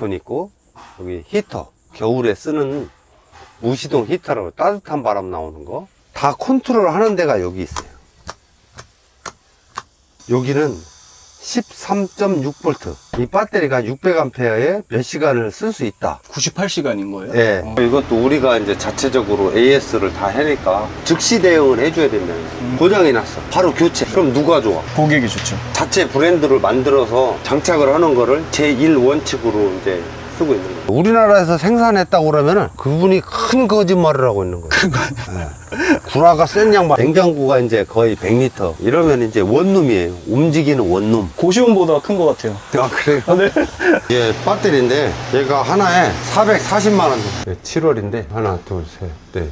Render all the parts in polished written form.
에어컨 있고, 여기 히터, 겨울에 쓰는 무시동 히터라고 따뜻한 바람 나오는 거 다 컨트롤 하는 데가 여기 있어요. 여기는 13.6V. 이 배터리가 600A에 몇 시간을 쓸 수 있다. 98시간인 거예요? 예. 이것도 우리가 이제 자체적으로 AS를 다 해니까 즉시 대응을 해줘야 된다. 고장이 났어. 바로 교체. 그럼 누가 좋아? 고객이 좋죠. 자체 브랜드를 만들어서 장착을 하는 거를 제1원칙으로 이제 쓰고 있는 거예요. 우리나라에서 생산했다고 그러면은 그분이 큰 거짓말을 하고 있는 거예요. 구라가 센 양반. 냉장고가 이제 거의 100L. 이러면 이제 원룸이에요. 움직이는 원룸. 고시원보다 큰 것 같아요. 아, 그래요? 네. 이게 배터리인데 얘가 하나에 440만원. 7월인데 하나, 둘, 셋, 넷,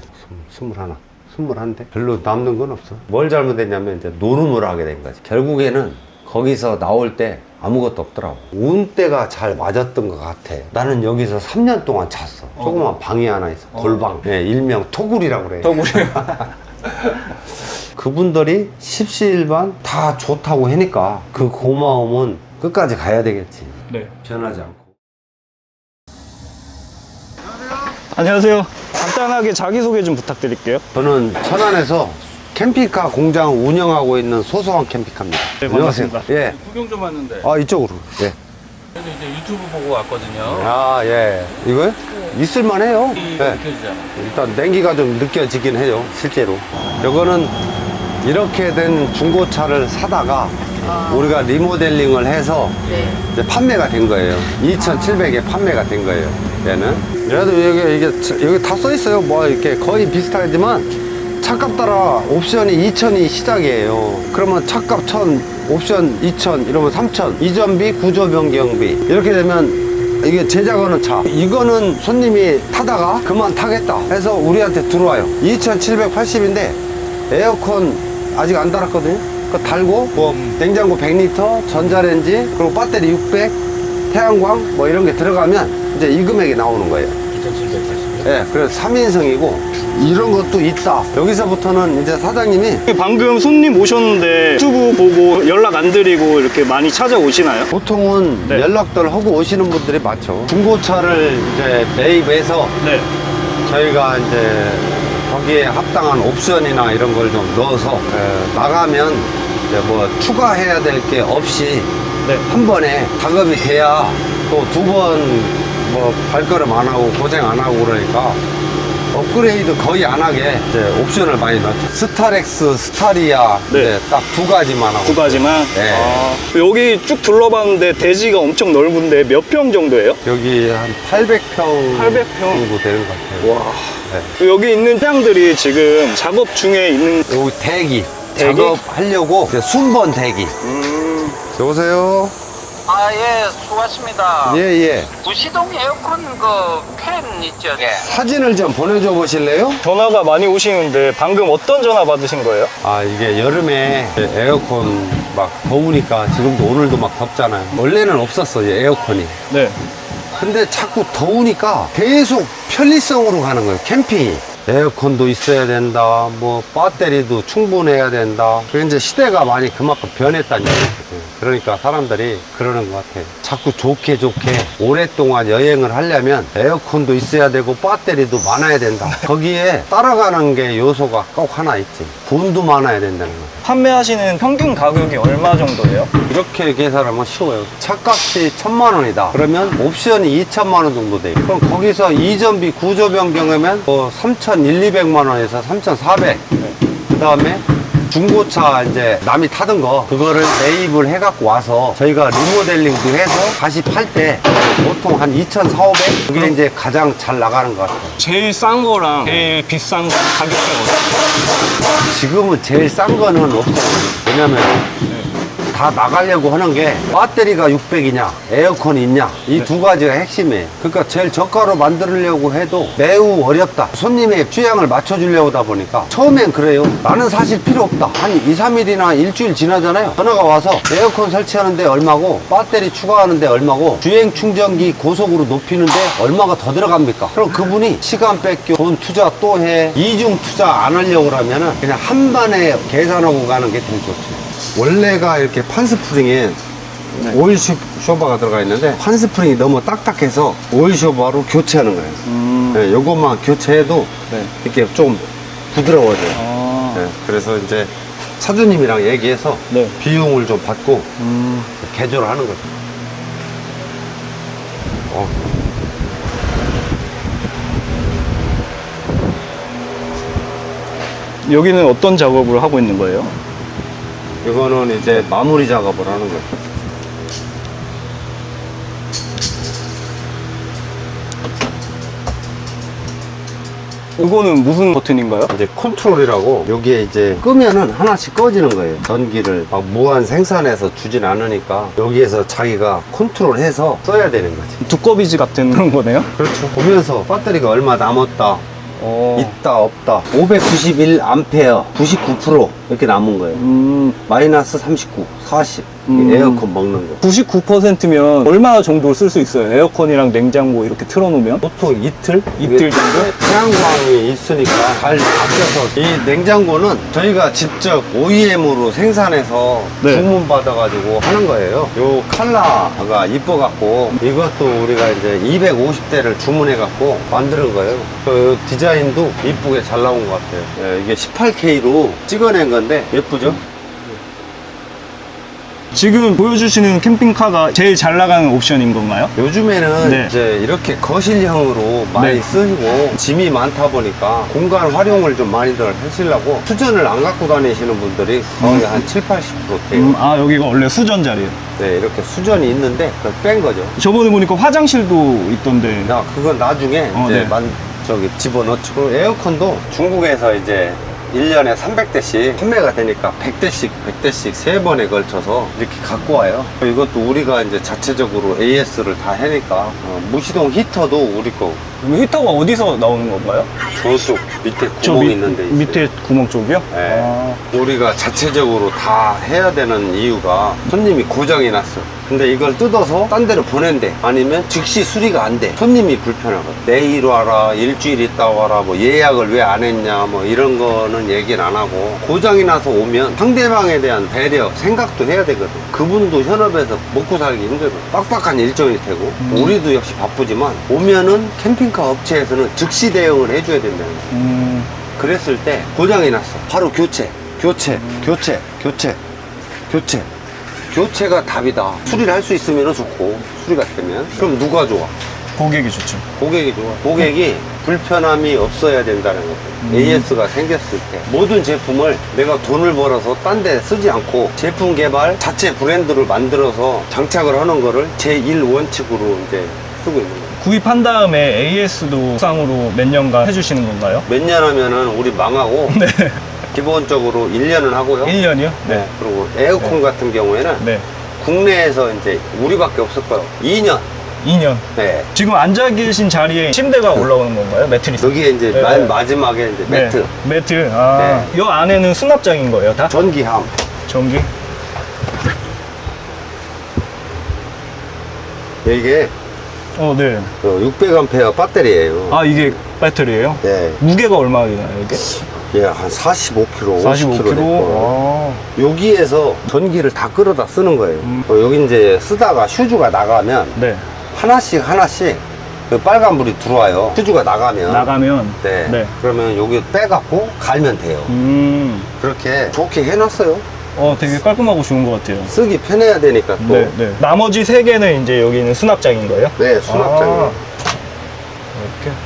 21대. 별로 남는 건 없어. 뭘 잘못했냐면 이제 노름을 하게 된 거지. 결국에는 거기서 나올 때 아무것도 없더라고. 운대가 잘 맞았던 것 같아. 나는 여기서 3년 동안 잤어. 조그만 방이 하나 있어. 돌방. 예, 일명 토굴이라고 그래. 더블이. 그분들이 십시일반 다 좋다고 하니까 그 고마움은 끝까지 가야 되겠지. 네. 변하지 않고. 안녕하세요. 간단하게 자기소개 좀 부탁드릴게요. 저는 천안에서 캠핑카 공장 운영하고 있는 소소한 캠핑카입니다. 네, 반갑습니다. 예. 구경 좀 왔는데 아, 이쪽으로. 예. 그래서 이제 유튜브 보고 왔거든요. 아, 예. 이거요? 있을만 해요. 예. 느껴지잖아. 일단 냉기가 좀 느껴지긴 해요, 실제로. 이거는 이렇게 된 중고차를 사다가 우리가 리모델링을 해서 이제 판매가 된 거예요. 2,700에 판매가 된 거예요. 얘는. 그래도 여기 다 써 있어요. 뭐 이렇게 거의 비슷하지만 차값 따라 옵션이 2,000이 시작이에요. 그러면 차값 1,000, 옵션 2,000, 이러면 3,000. 이전비, 구조 변경비. 이렇게 되면 이게 제작하는 차. 이거는 손님이 타다가 그만 타겠다 해서 우리한테 들어와요. 2,780인데 에어컨 아직 안 달았거든요. 그거 달고 뭐 냉장고 100L, 전자레인지, 그리고 배터리 600, 태양광 뭐 이런 게 들어가면 이제 이 금액이 나오는 거예요. 2,780. 예, 그래서 3인승이고 이런 것도 있다. 여기서부터는 이제 사장님이 방금 손님 오셨는데 유튜브 보고 연락 안 드리고 이렇게 많이 찾아오시나요? 보통은 네. 연락들 하고 오시는 분들이 많죠. 중고차를 이제 매입해서 네. 저희가 이제 거기에 합당한 옵션이나 이런 걸 좀 넣어서 나가면 이제 뭐 추가해야 될 게 없이 네. 한 번에 작업이 돼야 또 두 번 뭐 발걸음 안 하고 고생 안 하고 그러니까 업그레이드 거의 안 하게 이제 옵션을 많이 넣었죠. 스타렉스, 스타리아 네. 이제 딱 두 가지만 하고. 두 가지만? 네. 아, 여기 쭉 둘러봤는데 대지가 엄청 넓은데 몇 평 정도예요? 여기 한 800평 800평? 정도 되는 것 같아요. 와. 여기 있는 차량들이 지금 작업 중에 있는. 여기 대기. 대기? 작업하려고 이제 순번 대기. 여보세요? 아, 예, 수고하십니다. 예, 예. 부시동 에어컨 팬 있죠? 예. 사진을 좀 보내줘 보실래요? 전화가 많이 오시는데 방금 어떤 전화 받으신 거예요? 아, 이게 여름에 에어컨 막 더우니까 지금도 오늘도 막 덥잖아요. 원래는 없었어, 이 에어컨이. 네. 근데 자꾸 더우니까 계속 편리성으로 가는 거예요, 캠핑이. 에어컨도 있어야 된다, 뭐 배터리도 충분해야 된다. 그게 이제 시대가 많이 그만큼 변했다는 얘기거든요. 그러니까 사람들이 그러는 것 같아요. 자꾸 좋게 오랫동안 여행을 하려면 에어컨도 있어야 되고 배터리도 많아야 된다. 거기에 따라가는 게 요소가 꼭 하나 있지. 돈도 많아야 된다는 거예요. 판매하시는 평균 가격이 얼마 정도예요? 이렇게 계산하면 쉬워요. 차값이 1,000만 원이다. 그러면 옵션이 2,000만 원 정도 돼요. 그럼 거기서 이전비 구조 변경하면 뭐 3,100~200만 원에서 3,400. 그 다음에 중고차 이제 남이 타던 거 그거를 매입을 해갖고 와서 저희가 리모델링도 해서 다시 팔 때 보통 한 2,400~500 그게 이제 가장 잘 나가는 것 같아요. 제일 싼 거랑 제일 비싼 거 가격대가 어때요? 지금은 제일 싼 거는 없어요. 왜냐면 다 나가려고 하는 게 배터리가 600이냐 에어컨이 있냐 이 두 가지가 핵심이에요. 그러니까 제일 저가로 만들려고 해도 매우 어렵다. 손님의 취향을 맞춰주려고 하다 보니까 처음엔 그래요. 나는 사실 필요 없다. 한 2~3일이나 일주일 지나잖아요. 전화가 와서 에어컨 설치하는데 얼마고 배터리 추가하는데 얼마고 주행 충전기 고속으로 높이는데 얼마가 더 들어갑니까? 그럼 그분이 시간 뺏겨 돈 투자 또 해 이중 투자 안 하려고 하면은 그냥 한 번에 계산하고 가는 게 제일 좋죠. 원래가 이렇게 판스프링에 네. 오일 쇼바가 들어가 있는데 한스프링이 너무 딱딱해서 오일 쇼바로 교체하는 거예요. 네, 요것만 교체해도 네. 이렇게 좀 부드러워져요. 아. 네, 그래서 이제 차주님이랑 얘기해서 네. 비용을 좀 받고 개조를 하는 거죠. 여기는 어떤 작업을 하고 있는 거예요? 이거는 이제 마무리 작업을 하는 거예요. 이거는 무슨 버튼인가요? 이제 컨트롤이라고 여기에 이제 끄면은 하나씩 꺼지는 거예요. 전기를 막 무한 생산해서 주진 않으니까 여기에서 자기가 컨트롤해서 써야 되는 거지. 두꺼비지 같은 그런 거네요? 그렇죠. 보면서 배터리가 얼마 남았다, 어. 있다, 없다. 591A, 99% 이렇게 남은 거예요. 마이너스 39, 40. 에어컨 먹는 거. 99%면 얼마 정도 쓸 수 있어요? 에어컨이랑 냉장고 이렇게 틀어놓으면? 보통 이틀? 이틀 정도? 태양광이 있으니까 잘 바뀌어서 이 냉장고는 저희가 직접 OEM으로 생산해서 네. 주문 받아가지고 하는 거예요. 요 칼라가 이뻐갖고 이것도 우리가 이제 250대를 주문해갖고 만드는 거예요. 그 디자인도 이쁘게 잘 나온 것 같아요. 예, 이게 18K로 찍어낸 건데 예쁘죠? 지금 보여주시는 캠핑카가 제일 잘 나가는 옵션인 건가요? 요즘에는 네. 이제 이렇게 거실형으로 많이 네. 쓰이고 짐이 많다 보니까 공간 활용을 좀 많이들 하시려고 수전을 안 갖고 다니시는 분들이 거의 한 7, 80% 돼요. 아, 여기가 원래 수전 자리예요. 네, 이렇게 수전이 있는데 그걸 뺀 거죠. 저번에 보니까 화장실도 있던데. 야, 그건 나중에 이제 네. 저기 집어넣고 에어컨도 중국에서 이제 1년에 300대씩 판매가 되니까 100대씩 3번에 걸쳐서 이렇게 갖고 와요. 이것도 우리가 이제 자체적으로 AS를 다 해니까 무시동 히터도 우리 거. 그럼 히터가 어디서 나오는 건가요? 저쪽 밑에 저 구멍 있는데 있어요. 밑에 구멍 쪽이요? 네. 아. 우리가 자체적으로 다 해야 되는 이유가 손님이 고장이 났어. 근데 이걸 뜯어서 딴 데로 보낸대. 아니면 즉시 수리가 안 돼. 손님이 불편하거든. 내일 와라, 일주일 있다 와라, 뭐 예약을 왜 안 했냐, 뭐 이런 거는 얘기는 안 하고 고장이 나서 오면 상대방에 대한 배려, 생각도 해야 되거든. 그분도 현업에서 먹고 살기 힘들어. 빡빡한 일정일 테고 우리도 역시 바쁘지만 오면은 캠핑카 업체에서는 즉시 대응을 해줘야 된다는 거야. 그랬을 때 고장이 났어. 바로 교체. 교체가 답이다. 수리를 할 수 있으면 좋고 수리가 되면 그럼 누가 좋아? 고객이 좋죠. 고객이 좋아. 고객이 불편함이 없어야 된다는 거죠. AS가 생겼을 때 모든 제품을 내가 돈을 벌어서 딴 데 쓰지 않고 제품 개발 자체 브랜드를 만들어서 장착을 하는 거를 제1 원칙으로 이제 쓰고 있는 거예요. 구입한 다음에 AS도 수상으로 몇 년간 해주시는 건가요? 몇 년 하면은 우리 망하고 네. 기본적으로 1년은 하고요. 1년이요? 네. 그리고 에어컨 같은 경우에는 네. 국내에서 이제 우리밖에 없을 거예요. 2년. 2년. 네. 지금 앉아 계신 자리에 침대가 올라오는 건가요? 매트리스? 여기에 이제 네. 맨 마지막에 이제 매트. 네. 매트. 아. 이 안에는 수납장인 거예요, 다? 전기함. 전기? 이게 네. 600A 배터리예요. 아, 이게 배터리예요? 네. 무게가 얼마나 되나요, 이게? 예, 한 45kg, 45kg? 50kg. 아. 여기에서 전기를 다 끌어다 쓰는 거예요. 여기 이제 쓰다가 휴즈가 나가면 네. 하나씩 그 빨간불이 들어와요. 휴즈가 나가면. 나가면. 네. 네. 그러면 여기 빼갖고 갈면 돼요. 그렇게 좋게 해놨어요. 되게 깔끔하고 좋은 것 같아요. 쓰기 편해야 되니까 또. 네, 네. 나머지 3개는 이제 여기는 수납장인 거예요? 네, 수납장이에요. 아. 이렇게.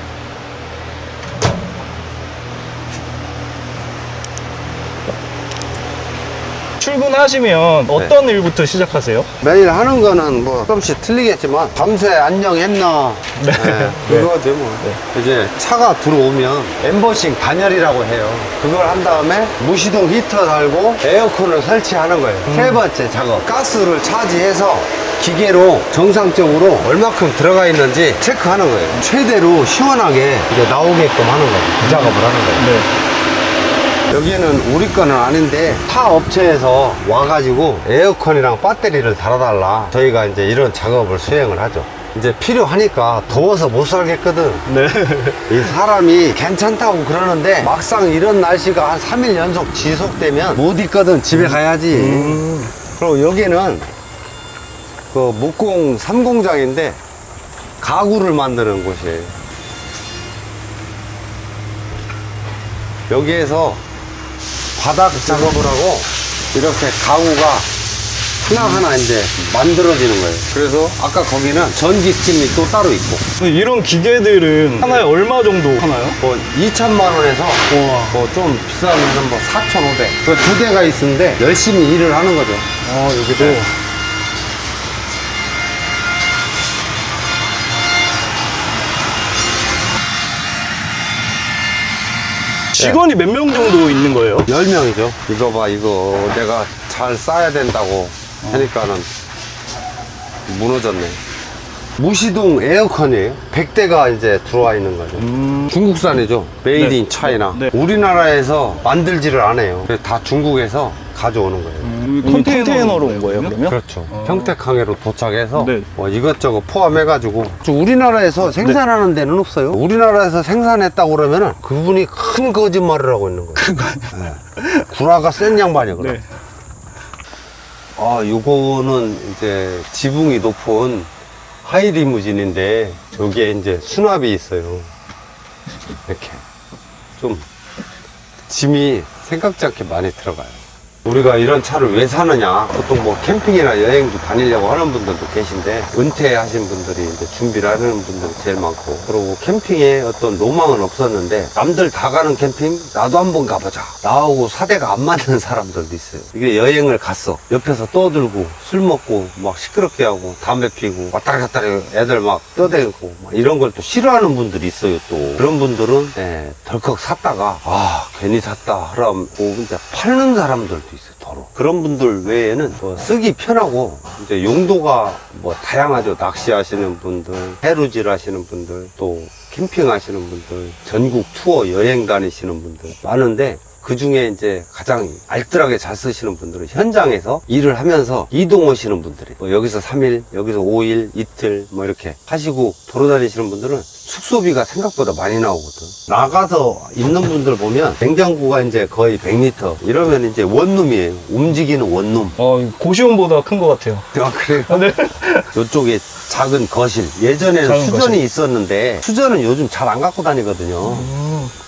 출근하시면 어떤 일부터 시작하세요? 매일 하는 거는 뭐 조금씩 틀리겠지만 밤새 안녕했나 네. 그거죠 뭐. 이제 차가 들어오면 엠버싱 단열이라고 해요. 그걸 한 다음에 무시동 히터 달고 에어컨을 설치하는 거예요. 세 번째 작업, 가스를 차지해서 기계로 정상적으로 얼마큼 들어가 있는지 체크하는 거예요. 최대로 시원하게 이제 나오게끔 하는 거예요. 그 작업을 하는 거예요. 네. 여기는 우리 거는 아닌데 타 업체에서 와가지고 에어컨이랑 배터리를 달아달라. 저희가 이제 이런 작업을 수행을 하죠. 이제 필요하니까 더워서 못 살겠거든. 네. 이 사람이 괜찮다고 그러는데 막상 이런 날씨가 한 3일 연속 지속되면 못 있거든. 집에 가야지. 그리고 여기는 그 목공 3공장인데 가구를 만드는 곳이에요. 여기에서 바닥 작업을 하고 이렇게 가구가 하나하나 이제 만들어지는 거예요. 그래서 아까 거기는 전기팀이 또 따로 있고. 이런 기계들은 하나에 얼마 정도 하나요? 뭐 2천만 원에서 뭐 좀 비싸면 뭐 4,500. 그 두 대가 있는데 열심히 일을 하는 거죠. 여기도. 네. 직원이 몇 명 정도 있는 거예요? 10명이죠. 이거 봐, 이거 내가 잘 싸야 된다고 하니까는 무너졌네. 무시동 에어컨이에요. 100대가 이제 들어와 있는 거죠. 중국산이죠. 메이드 네. 인 차이나. 네. 우리나라에서 만들지를 않아요. 그래서 다 중국에서 가져오는 거예요. 컨테이너로 온 거예요, 그러면? 그렇죠. 평택항해로 도착해서 네. 뭐 이것저것 포함해가지고 우리나라에서 생산하는 데는 없어요. 우리나라에서 생산했다고 그러면은 그분이 큰 거짓말을 하고 있는 거예요. 네. 구라가 센 양반이야, 그럼. 네. 요거는 이제 지붕이 높은 하이리무진인데 저기에 이제 수납이 있어요. 이렇게 좀 짐이 생각지 않게 많이 들어가요. 우리가 이런 차를 왜 사느냐, 보통 뭐 캠핑이나 여행도 다니려고 하는 분들도 계신데 은퇴하신 분들이 이제 준비를 하는 분들이 제일 많고, 그리고 캠핑에 어떤 로망은 없었는데 남들 다 가는 캠핑 나도 한번 가보자, 나하고 사대가 안 맞는 사람들도 있어요. 이게 여행을 갔어, 옆에서 떠들고 술 먹고 막 시끄럽게 하고 담배 피고 왔다 갔다 애들 막 떠대고 막 이런 걸 또 싫어하는 분들이 있어요. 또 그런 분들은 덜컥 샀다가 괜히 샀다 하라고 이제 팔는 사람들도 있어요. 도로. 그런 분들 외에는 뭐 쓰기 편하고 이제 용도가 뭐 다양하죠. 낚시하시는 분들, 해루질 하시는 분들, 또 캠핑 하시는 분들, 전국 투어 여행 다니시는 분들 많은데, 그 중에 이제 가장 알뜰하게 잘 쓰시는 분들은 현장에서 일을 하면서 이동하시는 분들이, 뭐 여기서 3일, 여기서 5일, 이틀 뭐 이렇게 하시고 돌아다니시는 분들은 숙소비가 생각보다 많이 나오거든. 나가서 있는 분들 보면 냉장고가 이제 거의 100리터 이러면 이제 원룸이에요. 움직이는 원룸. 고시원보다 큰 것 같아요. 그래. 네. 이쪽에 작은 거실. 예전에는 작은 수전이 거실. 있었는데 수전은 요즘 잘 안 갖고 다니거든요.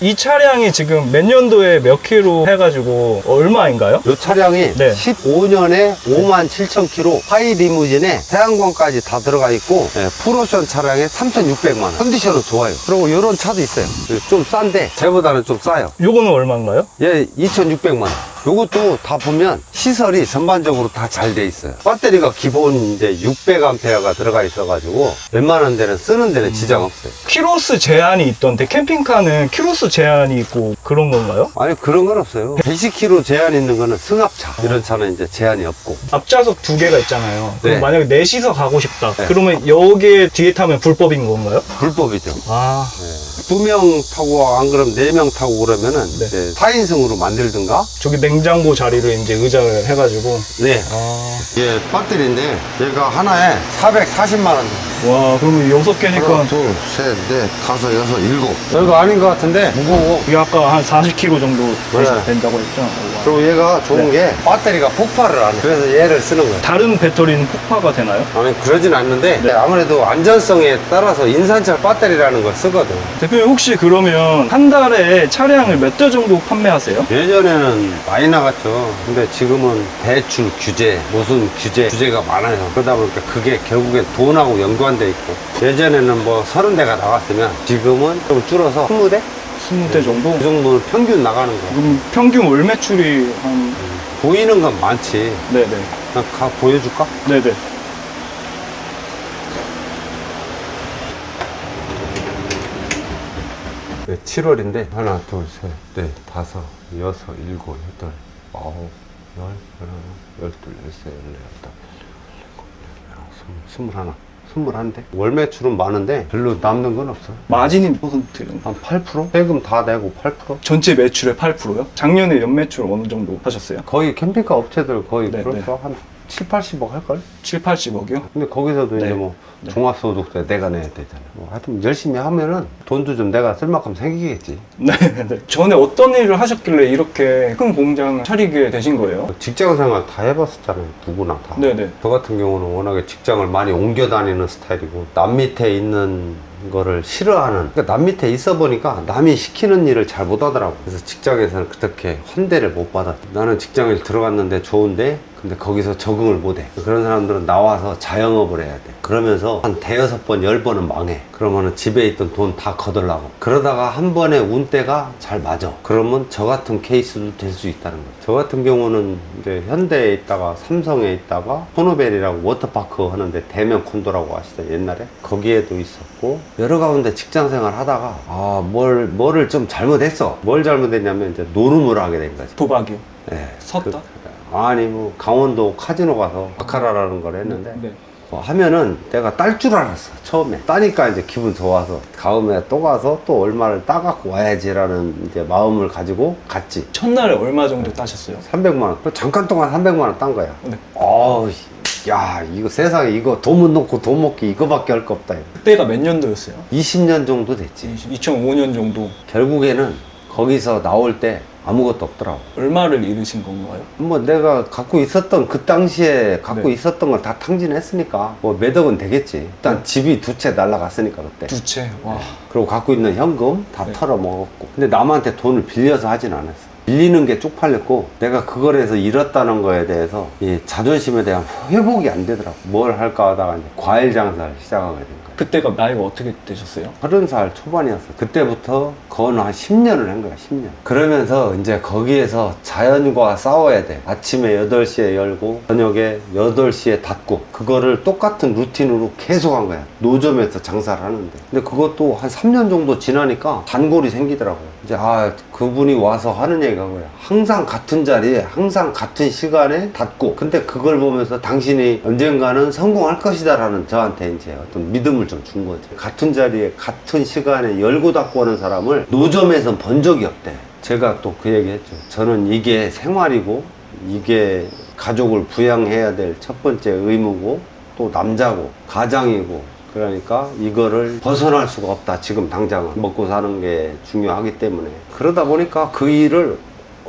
이 차량이 지금 몇 년도에 몇 킬로 해가지고 얼마인가요? 이 차량이 네. 15년에 57,000km, 하이 리무진에 태양광까지 다 들어가 있고, 풀옵션 차량에 3,600만 원. 컨디션은 좋아요. 그리고 이런 차도 있어요. 좀 싼데 쟤보다는 좀 싸요. 요거는 얼마인가요? 얘 2,600만 원. 요것도 다 보면 시설이 전반적으로 다 잘 돼 있어요. 배터리가 기본 이제 600A가 들어가 있어가지고 웬만한 데는 쓰는 데는 지장 없어요. 키로수 제한이 있던데 캠핑카는 키로수 제한이 있고 그런 건가요? 아니, 그런 건 없어요. 110km 제한 있는 거는 승합차. 이런 차는 이제 제한이 없고. 앞좌석 2개가 있잖아요. 그럼 네. 만약에 넷이서 가고 싶다. 네. 그러면 여기에 뒤에 타면 불법인 건가요? 불법이죠. 아, 2명 타고 안 그러면 4명 타고 그러면은 네. 이제 4인승으로 만들든가. 저기 냉장고 자리를 이제 의자를 해가지고. 네. 아, 이게 배터리인데 얘가 하나에 440만 원. 와, 그러면 6개니까. 하나, 둘, 셋, 넷, 다섯, 여섯, 일곱. 별거 아닌 것 같은데 무거워. 이게 아까 한 40kg 정도 네. 된다고 했죠? 그리고 얘가 좋은 게 배터리가 폭발을 안 해. 그래서 얘를 쓰는 거예요. 다른 배터리는 폭파가 되나요? 아니, 그러진 않는데 네. 아무래도 안전성에 따라서 인산철 배터리라는 걸 쓰거든. 대표님 혹시 그러면 한 달에 차량을 몇 대 정도 판매하세요? 예전에는 많이 나갔죠. 근데 지금은 대출 규제, 무슨 규제가 많아요. 그러다 보니까 그게 결국엔 돈하고 연관돼 있고, 예전에는 뭐 30대가 나갔으면 지금은 좀 줄어서 20대? 20대 정도? 그 정도는 평균 나가는 거. 그럼 평균 월 매출이 한. 보이는 건 많지. 네네. 그냥 가 보여줄까? 네네. 네, 7월인데 하나, 둘, 셋, 넷, 다섯, 여섯, 일곱, 여덟, 아홉, 열, 열하나, 열둘, 열세, 열네, 열다섯, 21대. 월 매출은 많은데 별로 남는 건 없어. 마진이 퍼센트는? 한 8%? 세금 다 내고 8%? 전체 매출의 8%요? 작년에 연매출 어느 정도 하셨어요? 거의 캠핑카 업체들 거의 네, 그렇죠. 한 7, 80억 할걸? 7, 80억이요? 근데 거기서도 네. 이제 뭐 네. 종합소득세 내가 내야 되잖아. 뭐 하여튼 열심히 하면은 돈도 좀 내가 쓸 만큼 생기겠지. 네. 전에 어떤 일을 하셨길래 이렇게 큰 공장을 차리게 되신 거예요? 직장 생활 다 해봤었잖아요. 누구나 다. 네네. 저 같은 경우는 워낙에 직장을 많이 옮겨 다니는 스타일이고 남 밑에 있는 거를 싫어하는, 그러니까 남 밑에 있어 보니까 남이 시키는 일을 잘 못하더라고. 그래서 직장에서는 그렇게 환대를 못 받았어. 나는 직장에 들어갔는데 좋은데 근데 거기서 적응을 못해. 그런 사람들은 나와서 자영업을 해야 돼. 그러면서 한 대여섯 번, 10번은 망해. 그러면은 집에 있던 돈 다 거들라고. 그러다가 한 번에 운때가 잘 맞아. 그러면 저 같은 케이스도 될 수 있다는 거죠. 저 같은 경우는 이제 현대에 있다가 삼성에 있다가 소노벨이라고 워터파크 하는데 대면 콘도라고 아시죠? 옛날에? 거기에도 있었고 여러 가운데 직장 생활 하다가 뭐를 좀 잘못했어. 뭘 잘못했냐면 이제 노름을 하게 된 거지. 도박이요? 네. 섰다? 아니 뭐 강원도 카지노 가서 바카라라는 걸 했는데 네. 하면은 내가 딸 줄 알았어. 처음에 따니까 이제 기분 좋아서 다음에 또 가서 또 얼마를 따갖고 와야지라는 이제 마음을 가지고 갔지. 첫날에 얼마 정도 따셨어요? 300만 원. 잠깐 동안 300만 원 딴 거야. 네. 야, 이거 세상에 이거 돈 못 넣고 돈 먹기 이거밖에 할 거 없다. 이거. 그때가 몇 년도였어요? 20년 정도 됐지. 2005년 정도. 결국에는 거기서 나올 때 아무것도 없더라고. 얼마를 잃으신 건가요? 뭐 내가 갖고 있었던 그 당시에 갖고 네. 있었던 걸 다 탕진했으니까 뭐 몇 억은 되겠지. 일단 집이 2채 날라갔으니까 그때. 두 채. 와. 그리고 갖고 있는 현금 다 네. 털어먹었고. 근데 남한테 돈을 빌려서 하진 않았어. 빌리는 게 쪽팔렸고 내가 그걸 해서 잃었다는 거에 대해서 이 자존심에 대한 회복이 안 되더라고. 뭘 할까 하다가 이제 과일 장사를 시작하게 된 거야. 그때가 나이가 어떻게 되셨어요? 30살 초반이었어. 그때부터 거의 한 10년을 한 거야, 10년. 그러면서 이제 거기에서 자연과 싸워야 돼. 아침에 8시에 열고, 저녁에 8시에 닫고, 그거를 똑같은 루틴으로 계속 한 거야. 노점에서 장사를 하는데. 근데 그것도 한 3년 정도 지나니까 단골이 생기더라고. 이제, 그분이 와서 하는 얘기가 뭐야. 항상 같은 자리에, 항상 같은 시간에 닫고. 근데 그걸 보면서 당신이 언젠가는 성공할 것이다라는 저한테 이제 어떤 믿음을 좀 준 거지. 같은 자리에, 같은 시간에 열고 닫고 하는 사람을 노점에선 본 적이 없대. 제가 또 그 얘기 했죠. 저는 이게 생활이고, 이게 가족을 부양해야 될 첫 번째 의무고, 또 남자고, 가장이고, 그러니까 이거를 벗어날 수가 없다. 지금 당장은 먹고 사는 게 중요하기 때문에. 그러다 보니까 그 일을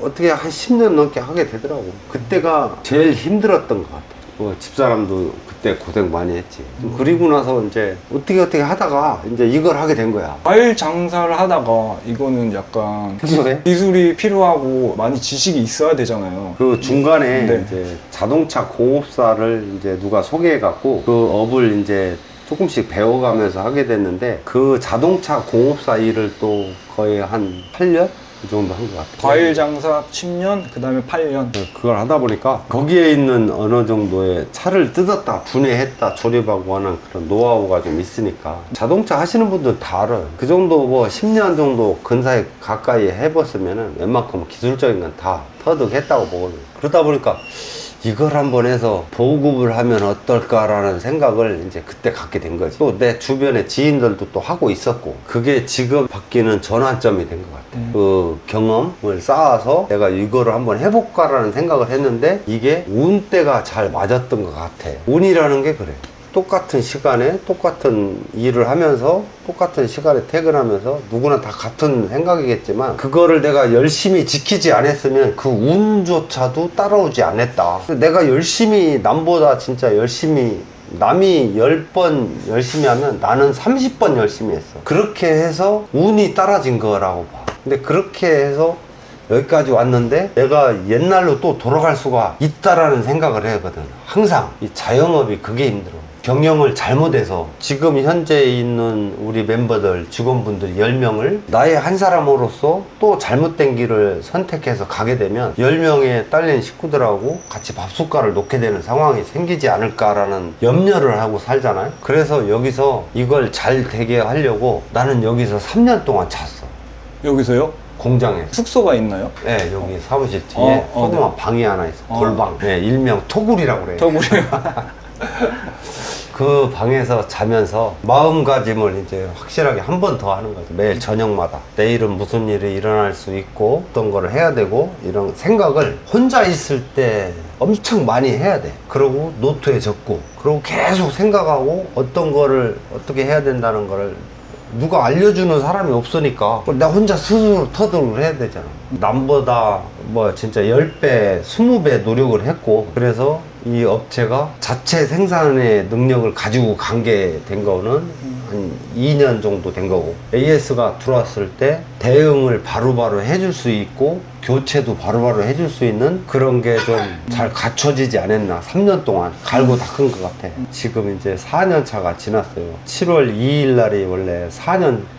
어떻게 한 10년 넘게 하게 되더라고. 그때가 제일 힘들었던 것 같아. 집사람도 그때 고생 많이 했지. 그리고 나서 이제 어떻게 하다가 이제 이걸 하게 된 거야. 과일 장사를 하다가 이거는 약간 해소돼? 기술이 필요하고 많이 지식이 있어야 되잖아요. 그 중간에 네. 이제 자동차 공업사를 이제 누가 소개해갖고 그 업을 이제 조금씩 배워가면서 하게 됐는데 그 자동차 공업사 일을 또 거의 한 8년? 그 정도 한 것 같아요. 과일 장사 10년, 그 다음에 8년. 그걸 하다 보니까 거기에 있는 어느 정도의 차를 뜯었다 분해했다 조립하고 하는 그런 노하우가 좀 있으니까 자동차 하시는 분들 다 알아요. 그 정도 뭐 10년 정도 근사에 가까이 해봤으면은 웬만큼 기술적인 건 다 터득했다고 보거든요. 그러다 보니까 이걸 한번 해서 보급을 하면 어떨까라는 생각을 이제 그때 갖게 된 거지. 또 내 주변에 지인들도 또 하고 있었고, 그게 지금 바뀌는 전환점이 된 것 같아. 그 경험을 쌓아서 내가 이거를 한번 해볼까라는 생각을 했는데 이게 운때가 잘 맞았던 것 같아. 운이라는 게 그래. 똑같은 시간에 똑같은 일을 하면서 똑같은 시간에 퇴근하면서 누구나 다 같은 생각이겠지만 그거를 내가 열심히 지키지 않았으면 그 운조차도 따라오지 않았다. 내가 열심히 남보다 진짜 열심히 남이 10번 열심히 하면 나는 30번 열심히 했어. 그렇게 해서 운이 따라진 거라고 봐. 근데 그렇게 해서 여기까지 왔는데 내가 옛날로 또 돌아갈 수가 있다라는 생각을 하거든. 항상 이 자영업이 그게 힘들어. 경영을 잘못해서 지금 현재 있는 우리 멤버들 직원분들 10명을 나의 한 사람으로서 또 잘못된 길을 선택해서 가게 되면 10명의 딸린 식구들하고 같이 밥숟가락을 놓게 되는 상황이 생기지 않을까라는 염려를 하고 살잖아요. 그래서 여기서 이걸 잘 되게 하려고 나는 여기서 3년 동안 잤어. 여기서요? 공장에. 숙소가 있나요? 네, 여기 사무실 뒤에 조그만 네. 방이 하나 있어. 골방. 네, 일명 토굴이라고 그래요. 저구리. 그 방에서 자면서 마음가짐을 이제 확실하게 한 번 더 하는 거죠. 매일 저녁마다 내일은 무슨 일이 일어날 수 있고 어떤 거를 해야 되고 이런 생각을 혼자 있을 때 엄청 많이 해야 돼. 그러고 노트에 적고 그러고 계속 생각하고 어떤 거를 어떻게 해야 된다는 거를 누가 알려주는 사람이 없으니까 나 혼자 스스로 터득을 해야 되잖아. 남보다 뭐 진짜 10배, 20배 노력을 했고 그래서 이 업체가 자체 생산의 능력을 가지고 간 게 된 거는 한 2년 정도 된 거고 AS가 들어왔을 때 대응을 바로바로 해줄 수 있고 교체도 바로바로 해줄 수 있는 그런 게 좀 잘 갖춰지지 않았나. 3년 동안 갈고 닦은 것 같아. 지금 이제 4년 차가 지났어요. 7월 2일 날이 원래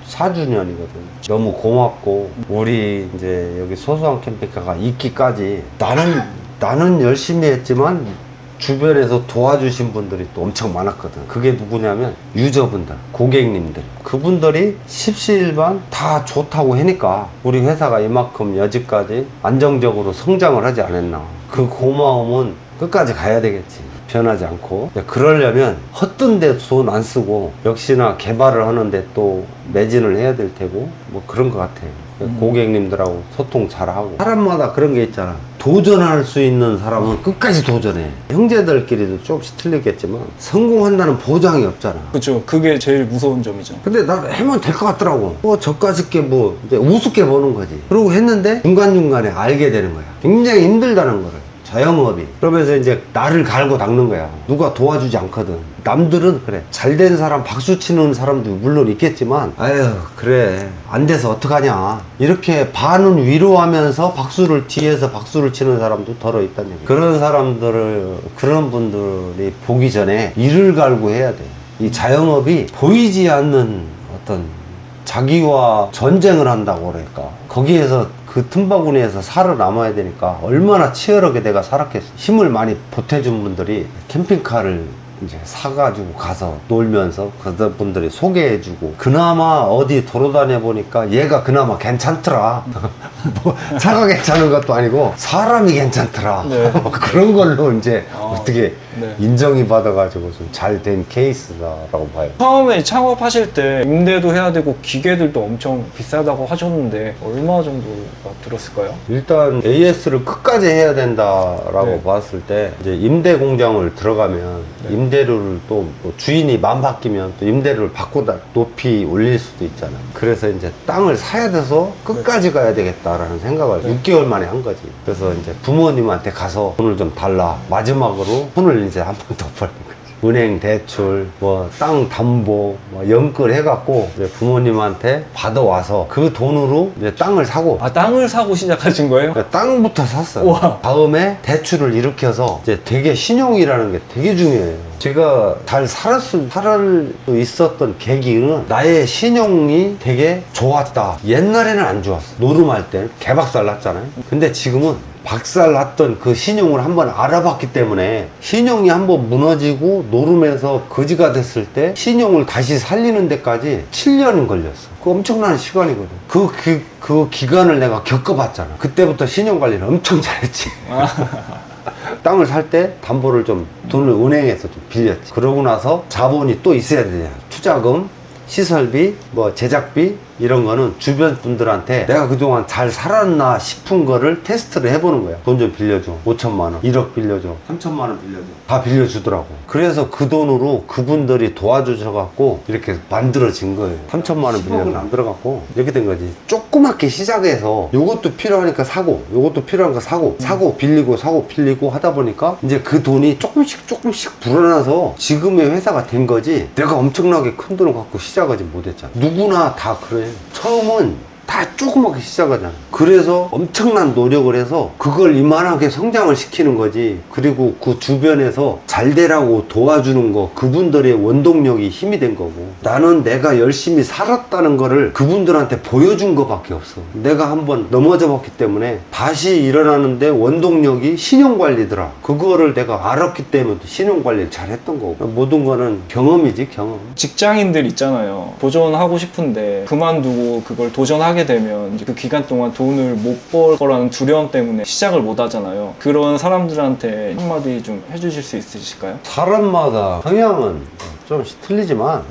4주년이거든. 너무 고맙고 우리 이제 여기 소소한 캠핑카가 있기까지 나는 열심히 했지만 주변에서 도와주신 분들이 또 엄청 많았거든. 그게 누구냐면 유저분들, 고객님들. 그분들이 십시일반 다 좋다고 하니까 우리 회사가 이만큼 여지까지 안정적으로 성장을 하지 않았나. 그 고마움은 끝까지 가야 되겠지. 변하지 않고. 그러려면 헛된 데 돈 안 쓰고 역시나 개발을 하는데 또 매진을 해야 될 테고 뭐 그런 것 같아요. 고객님들하고 소통 잘하고. 사람마다 그런 게 있잖아. 도전할 수 있는 사람은 끝까지 도전해. 형제들끼리도 조금씩 틀리겠지만 성공한다는 보장이 없잖아. 그렇죠. 그게 제일 무서운 점이죠. 근데 나 하면 될 것 같더라고. 뭐 저까짓게 뭐 이제 우습게 보는 거지. 그러고 했는데 중간중간에 알게 되는 거야. 굉장히 힘들다는 거를. 자영업이. 그러면서 이제 나를 갈고 닦는 거야. 누가 도와주지 않거든. 남들은 그래. 잘된 사람 박수 치는 사람도 물론 있겠지만 아유 그래 안 돼서 어떡하냐 이렇게 반은 위로하면서 뒤에서 박수를 치는 사람도 덜어 있다는 얘기. 그런 분들이 보기 전에 이를 갈고 해야 돼. 이 자영업이 보이지 않는 어떤 자기와 전쟁을 한다고 그럴까. 거기에서 그 틈바구니에서 살아남아야 되니까 얼마나 치열하게 내가 살았겠어. 힘을 많이 보태준 분들이 캠핑카를 이제 사가지고 가서 놀면서 그런 분들이 소개해주고 그나마 어디 돌아다녀 보니까 얘가 그나마 괜찮더라. 뭐 차가 괜찮은 것도 아니고 사람이 괜찮더라. 네. 그런 걸로 이제 어떻게 네. 인정이 받아가지고 좀 잘 된 케이스다라고 봐요. 처음에 창업하실 때 임대도 해야 되고 기계들도 엄청 비싸다고 하셨는데 얼마 정도가 들었을까요? 일단 AS를 끝까지 해야 된다라고 네. 봤을 때 이제 임대 공장을 들어가면 임대료를 또뭐 주인이 맘 바뀌면 또 임대료를 바꾸다 높이 올릴 수도 있잖아. 그래서 이제 땅을 사야 돼서 끝까지 가야 되겠다라는 생각을 6개월 만에 한 거지. 그래서 이제 부모님한테 가서 돈을 좀 달라. 마지막으로 돈을 이제 한 번 더 벌는 거지. 은행 대출, 뭐 땅 담보, 뭐 연끌 해갖고 이제 부모님한테 받아와서 그 돈으로 이제 땅을 사고. 아, 땅을 사고 시작하신 거예요? 땅부터 샀어요. 우와. 다음에 대출을 일으켜서 이제 되게 신용이라는 게 되게 중요해요. 제가 잘 살을 수 있었던 계기는 나의 신용이 되게 좋았다. 옛날에는 안 좋았어. 노름할 때 개박살 났잖아요. 근데 지금은 박살 났던 그 신용을 한번 알아봤기 때문에 신용이 한번 무너지고 노름에서 거지가 됐을 때 신용을 다시 살리는 데까지 7년은 걸렸어. 그 엄청난 시간이거든. 그 기간을 내가 겪어봤잖아. 그때부터 신용 관리를 엄청 잘했지. 땅을 살 때 담보를 돈을 은행에서 좀 빌렸지. 그러고 나서 자본이 또 있어야 되잖아. 투자금, 시설비, 뭐 제작비 이런 거는 주변 분들한테 내가 그동안 잘 살았나 싶은 거를 테스트를 해보는 거야. 돈 좀 빌려줘. 5천만 원, 1억 빌려줘, 3천만 원 빌려줘. 다 빌려주더라고. 그래서 그 돈으로 그분들이 도와주셔갖고 이렇게 만들어진 거예요. 3천만 원 빌려서 안 들어갔고 이렇게 된 거지. 조그맣게 시작해서 요것도 필요하니까 사고, 요것도 필요한 거 사고 빌리고 사고 빌리고 하다 보니까 이제 그 돈이 조금씩 불어나서 지금의 회사가 된 거지. 내가 엄청나게 큰 돈을 갖고 시작하지 못했잖아. 누구나 다 그래. 처음은 다 조그맣게 시작하잖아. 그래서 엄청난 노력을 해서 그걸 이만하게 성장을 시키는 거지. 그리고 그 주변에서 잘 되라고 도와주는 거, 그분들의 원동력이 힘이 된 거고, 나는 내가 열심히 살았다는 거를 그분들한테 보여준 거밖에 없어. 내가 한번 넘어져 봤기 때문에 다시 일어나는데 원동력이 신용관리더라. 그거를 내가 알았기 때문에 신용관리를 잘 했던 거고. 모든 거는 경험이지, 경험. 직장인들 있잖아요. 도전하고 싶은데 그만두고 그걸 도전하게 하게 되면 이제 그 기간 동안 돈을 못 벌 거라는 두려움 때문에 시작을 못 하잖아요. 그런 사람들한테 한마디 좀 해주실 수 있으실까요? 사람마다 성향은 좀 틀리지만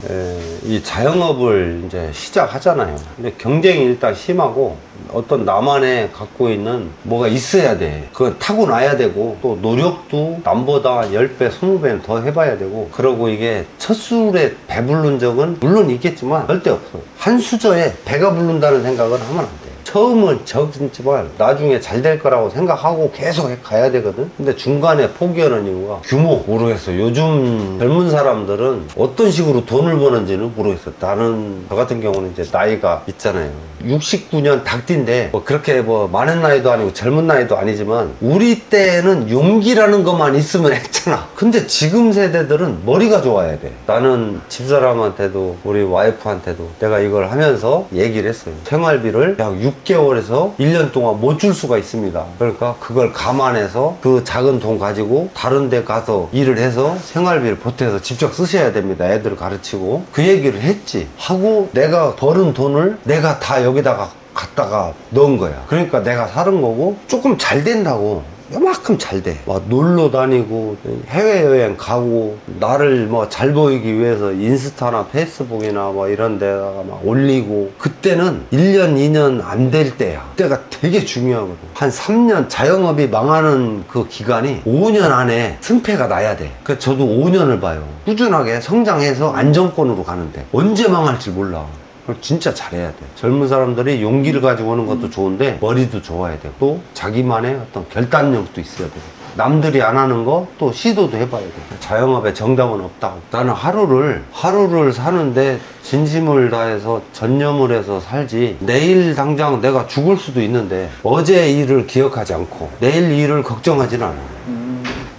이 자영업을 이제 시작하잖아요. 근데 경쟁이 일단 심하고 어떤 나만의 갖고 있는 뭐가 있어야 돼. 그건 타고나야 되고 또 노력도 남보다 10배, 20배는 더 해봐야 되고 그러고 이게 첫 술에 배부른 적은 물론 있겠지만 절대 없어요. 한 수저에 배가 부른다는 생각은 하면 안 돼. 처음은 적지만 나중에 잘 될 거라고 생각하고 계속 가야 되거든. 근데 중간에 포기하는 이유가 규모 모르겠어. 요즘 젊은 사람들은 어떤 식으로 돈을 버는지는 모르겠어. 나는 저 같은 경우는 이제 나이가 있잖아요. 69년 닭띠인데 뭐 그렇게 뭐 많은 나이도 아니고 젊은 나이도 아니지만 우리 때는 용기라는 것만 있으면 했잖아. 근데 지금 세대들은 머리가 좋아야 돼. 나는 집사람한테도 우리 와이프한테도 내가 이걸 하면서 얘기를 했어요. 생활비를 약 6개월에서 1년 동안 못 줄 수가 있습니다. 그러니까 그걸 감안해서 그 작은 돈 가지고 다른 데 가서 일을 해서 생활비를 보태서 직접 쓰셔야 됩니다. 애들을 가르치고 그 얘기를 했지. 하고 내가 벌은 돈을 내가 다 여기다가 갖다가 넣은 거야. 그러니까 내가 사는 거고 조금 잘 된다고. 요만큼 잘 돼. 막 놀러 다니고 해외여행 가고 나를 뭐 잘 보이기 위해서 인스타나 페이스북이나 뭐 이런 데다가 막 올리고 그때는 1년 2년 안 될 때야. 그때가 되게 중요하거든. 한 3년 자영업이 망하는 그 기간이 5년 안에 승패가 나야 돼. 그래서 저도 5년을 봐요. 꾸준하게 성장해서 안정권으로 가는데 언제 망할지 몰라. 그걸 진짜 잘해야 돼. 젊은 사람들이 용기를 가지고 오는 것도 좋은데 머리도 좋아야 되고 또 자기만의 어떤 결단력도 있어야 되고 남들이 안 하는 거 또 시도도 해봐야 돼. 자영업에 정답은 없다고. 나는 하루를 사는데 진심을 다해서 전념을 해서 살지. 내일 당장 내가 죽을 수도 있는데 어제 일을 기억하지 않고 내일 일을 걱정하진 않아.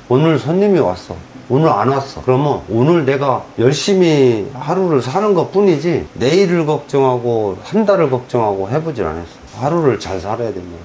오늘 손님이 왔어. 오늘 안 왔어. 그러면 오늘 내가 열심히 하루를 사는 것 뿐이지 내일을 걱정하고 한 달을 걱정하고 해보질 않았어. 하루를 잘 살아야 된다.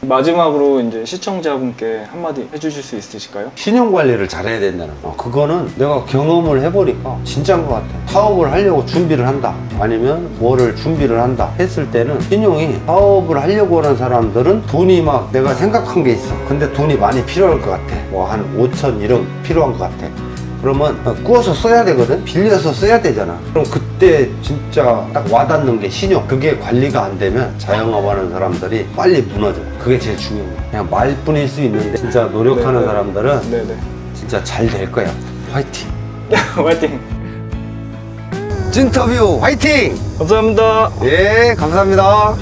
마지막으로 이제 시청자분께 한마디 해주실 수 있으실까요? 신용관리를 잘해야 된다는 거. 그거는 내가 경험을 해보니까 진짜인 것 같아. 사업을 하려고 준비를 한다. 아니면 뭐를 준비를 한다 했을 때는 신용이 사업을 하려고 하는 사람들은 돈이 막 내가 생각한 게 있어. 근데 돈이 많이 필요할 것 같아. 뭐 한 5천, 1억 필요한 것 같아. 그러면 구워서 써야 되거든? 빌려서 써야 되잖아. 그럼 그때 진짜 딱 와닿는 게 신용. 그게 관리가 안 되면 자영업하는 사람들이 빨리 무너져. 그게 제일 중요한 거야. 그냥 말뿐일 수 있는데 진짜 노력하는 네네. 사람들은 네네. 진짜 잘 될 거야. 화이팅! 화이팅! 찐터뷰 화이팅! 감사합니다. 예, 감사합니다.